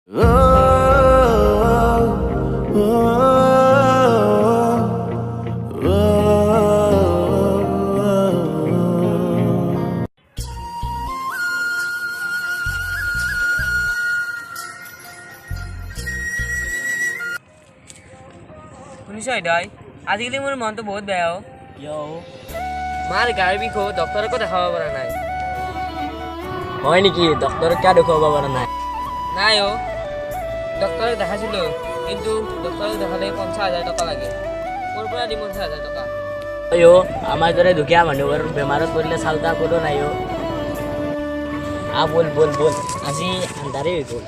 শুনিছ এদাই আজিকালি মোৰ মনটো বহুত বেয়া কিয় মাৰ গাৰ বিষ ডক্তৰকো দেখাব পৰা নাই হয় নেকি ডক্তৰক কিয় দেখুৱাব পৰা নাই নাই ডক্তৰক দেখাইছিলোঁ কিন্তু ডক্তৰক দেখালে 50,000 টকা লাগে ক'ৰ পৰা দিম 50,000 টকা আমাৰ দৰে দুখীয়া মানুহৰ বেমাৰত পৰিলে চাউতা কোনো নাই বল বল বল আজি আন্ধাৰে হৈ গ'ল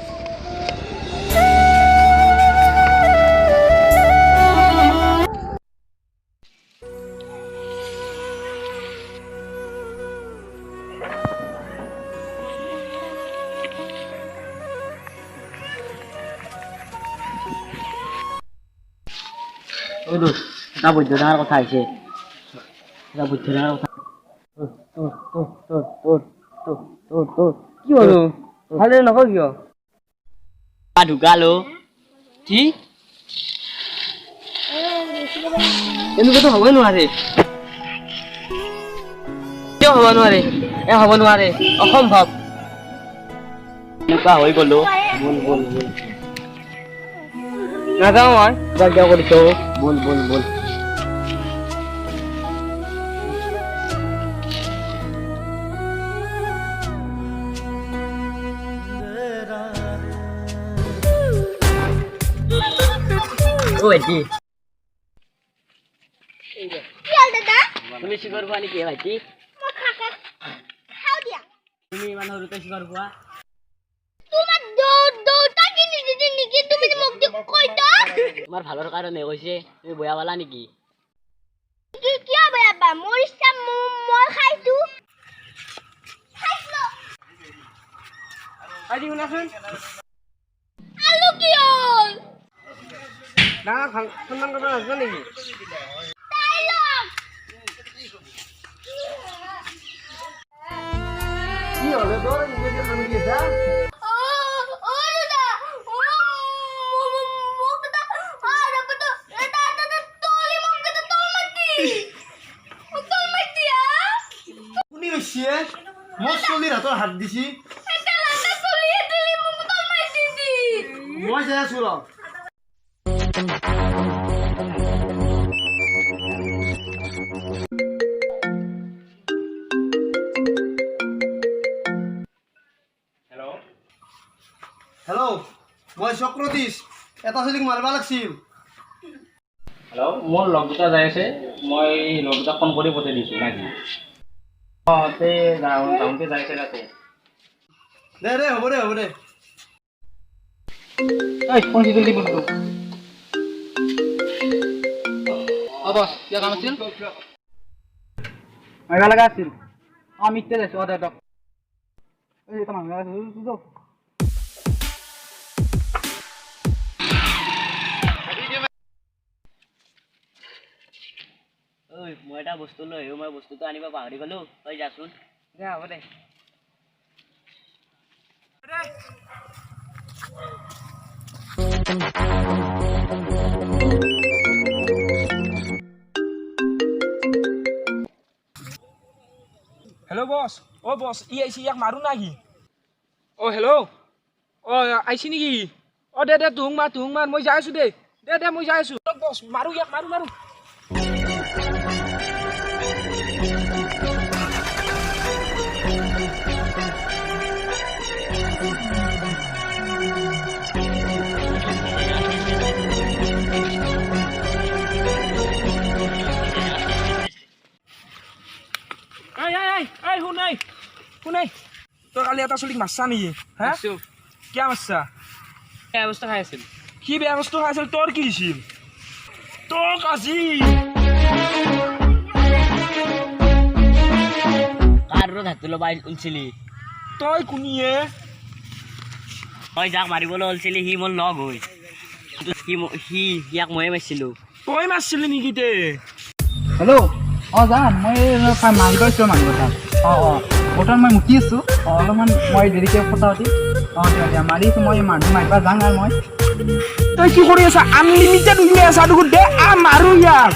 এটা বৈদ্য ডাঙৰ কথা আহিছে এটা বৈদ্য ডাঙৰ কথা কি হ'ল ভালে নকওঁ কিয় ঢুকালো কি এনেকুৱাতো হ'বই নোৱাৰে কিয় হ'ব নোৱাৰে হ'ব নোৱাৰে অসম্ভৱ এনেকুৱা হৈ গ'লো বল বল বল নাযাওঁ মই কিয় কৰিছ বল বল বল ভাইটি তুমি চিকৰ পোৱা নেকি ভাইটি তুমি ইমান সৰুতে চিকৰ পোৱা তোমাৰ ভালৰ কাৰণে কৈছে তুমি বেয়া পালা নেকি কিয় বেয়া পাম মোৰ ইচ্ছা মই খাইছো আজি শুনাচোন আলু কি হ'ল ডাঙৰ সন্মান কৰিব নাজানো নেকি কি হ'লে তোৰ নিজে কাম দি আছা মই চলিৰ হাতৰ হাত দিছি মই যাই আছো ৰ হেল্ল' মই চক্ৰতীশ এটা চলিক মাৰিব লাগিছিল হেল্ল' মোৰ লগ দুটা যাই আছে মই লগ দুটা ফোন কৰি পঠাই দিছোঁ নাকি তে গাঁৱতে যাই আছে তাতে দে হ'ব দে ফোন চিটো দিব বছ কিয় কাম আছিল মাৰিব লগা আছিল মিটতে যাইছোঁ দিয়ক ঐ মই এটা বস্তু লৈ আহিলোঁ মই বস্তুটো আনিব পাহৰি গ'লোঁ তই যাচোন দে হ'ব দে হেল্ল' বছ বছ আহিছে ইয়াক মাৰো নাকি হেল্ল' আহিছে নেকি দে তুহুং মাৰ মই যাই আছো দে মই যাই আছো বছ মাৰো ইয়াক মাৰো শুনাই তই কালি এটা চলিক মাৰছা নেকি হা কিয় মাৰছা বেয়া বস্তু খাই আছিল কি বেয়া বস্তু খাই আছিল তোৰ কি হৈছিল তোক আজি কাৰ হাতটো ল'বা ওলছিলি তই কোনিয়ে তই যাক মাৰিবলৈ ওলছিলি সি মোৰ লগ হৈ সি ইয়াক ময়ে মাৰিছিলোঁ তই মাৰছিলি নেকি তে হেল্ল' জান মই মাৰিব আহিছোঁ মানুহ এটা বৰ্তমান মই মুতি আছোঁ অলপমান মই দেৰিকৈ কথা পাতিম অঁ দিয়া মাৰিছো মই মানুহ মাৰিবা যাওঁ আৰু মই তই কি কৰি আছা আনলিমিটেড উইলে আছা দেখোন দে মাৰো ইয়াক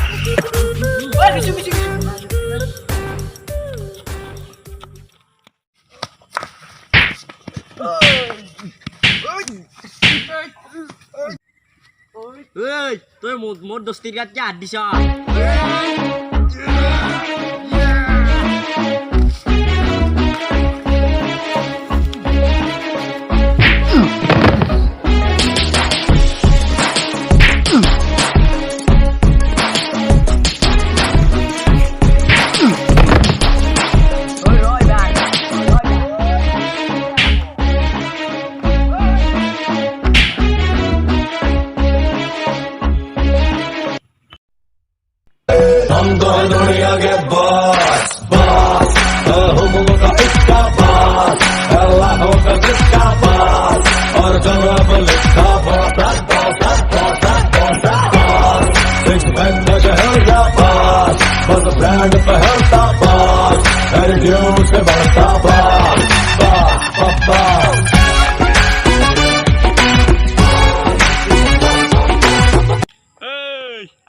তই মোৰ দস্তিৰ গাত কি হাত দিছ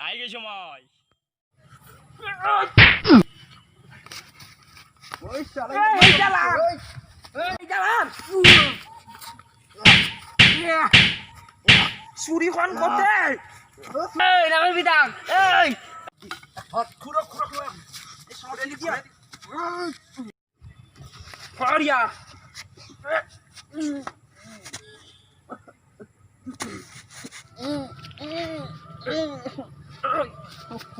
আই গৈছো মই চুৰিখন কতে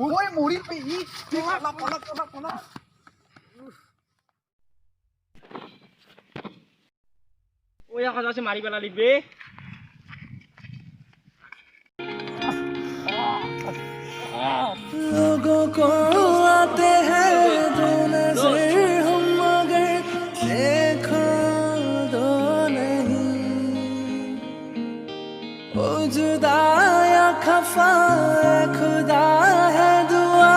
মই মৰি পেহি পলা পলা পলা পলা ওয়া খজাছে মারি পেলালি বে लोगों को आते हैं दो नजर हम मगर देखो दो नहीं ओ जुदा या खफा खुदा है दुआ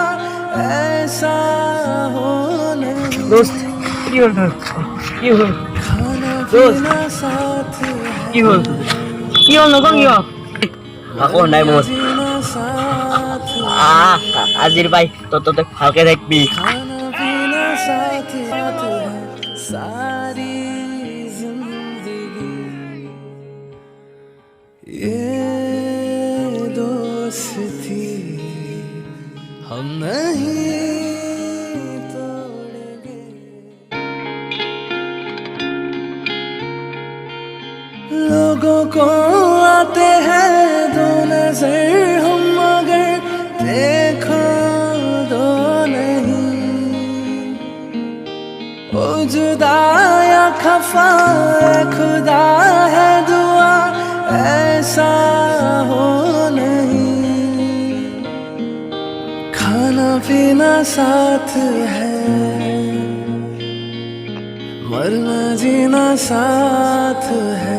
ऐसा हो नहीं दोस्त কি হল কি হল खाना पीना साथ है কি হল নকং কি হল আকৌ নাই মোৰ जीना साथ আজিৰ পাই ততে ভালকে থাকবি खाना पीना साथ साथ है सारी जिंदगी ये दोस्ती हम नहीं तोड़ेंगे लोगों को आते हैं दो नजर हम मगर देखो दो नहीं ओ जुदा या खफा खुदा है दुआ ऐसा हो नहीं खाना पीना साथ है मरना जीना साथ है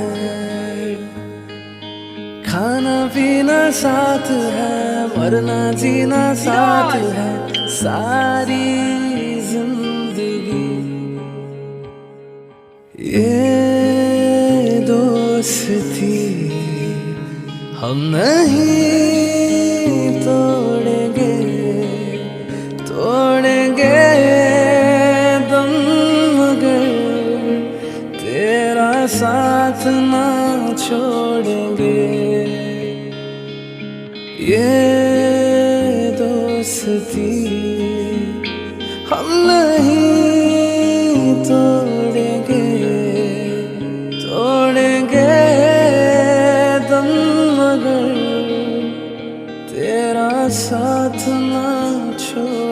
खाना पीना साथ है मरना जीना साथ है सारी जिंदगी ये दोस्ती हम नहीं तोड़ेंगे तोड़ेंगे दम मगर तेरा साथ ना छोड़ेंगे ये दोस्ती हम नहीं तोड़ेंगे तोड़ेंगे दम मगर तेरा साथ ना छोड़